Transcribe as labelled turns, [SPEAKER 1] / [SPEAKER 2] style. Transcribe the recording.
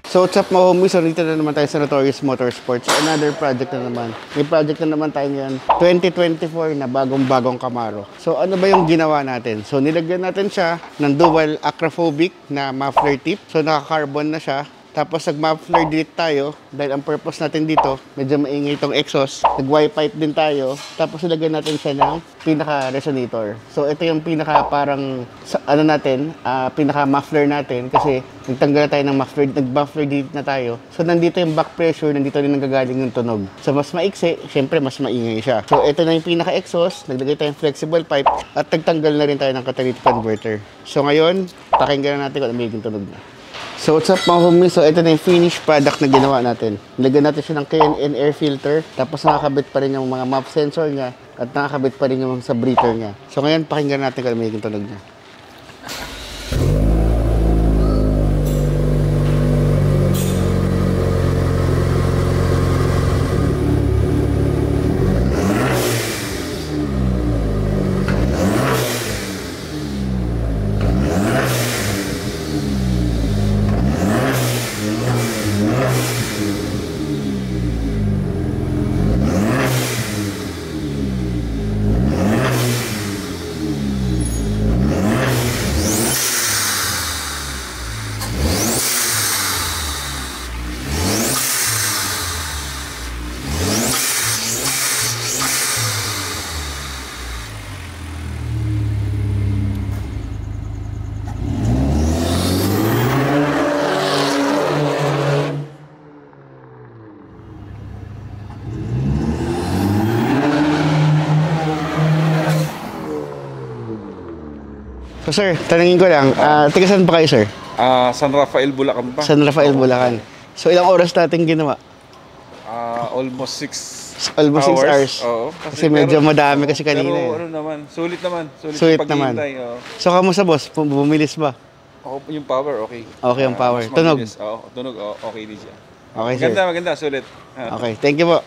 [SPEAKER 1] So what's up mga homies? So dito na naman tayo sa Notorious Motorsports. Another project na naman. May project na naman tayo ngayon. 2024 na bagong-bagong Camaro. So ano ba yung ginawa natin? So nilagyan natin siya ng dual acrophobic na muffler tip. So naka-carbon na siya. Tapos nag-muffler delete tayo dahil ang purpose natin dito, medyo maingay itong exhaust. Nag-Y-pipe din tayo. Tapos nilagyan natin siya ng pinaka-resonator. So ito yung pinaka parang, ano natin, pinaka-muffler natin kasi nagtanggal na tayo ng muffler, nag-muffler delete na tayo. So nandito yung back pressure, nandito rin nanggagaling yung tunog. So mas maiksi, syempre mas maingay siya. So ito na yung pinaka-exhaust, naglagay tayong flexible pipe at nagtanggal na rin tayo ng catalytic converter. So ngayon, pakinggan na natin kung ano yung tunog na. So what's up mga homies? So ito na yung finished product na ginawa natin. Nilagyan natin siya ng K&N air filter. Tapos nakakabit pa rin yung mga map sensor niya. At nakakabit pa rin yung sa breather niya. So ngayon pakinggan natin kung ano yung tunog niya. So sir, tanungin ko lang, taga saan pa kayo sir?
[SPEAKER 2] San Rafael, Bulacan pa.
[SPEAKER 1] San Rafael, Bulacan. So ilang oras natin ginawa?
[SPEAKER 2] Almost 6
[SPEAKER 1] hours.
[SPEAKER 2] Oo.
[SPEAKER 1] Kasi medyo madami kasi kanina.
[SPEAKER 2] Pero ano naman, sulit naman.
[SPEAKER 1] Sulit naman. So kamusta boss? Bumilis ba?
[SPEAKER 2] Yung power, okay.
[SPEAKER 1] Okay yung power. Tunog?
[SPEAKER 2] Oo, tunog, okay din siya.
[SPEAKER 1] Okay sir.
[SPEAKER 2] Maganda, sulit.
[SPEAKER 1] Okay, thank you po.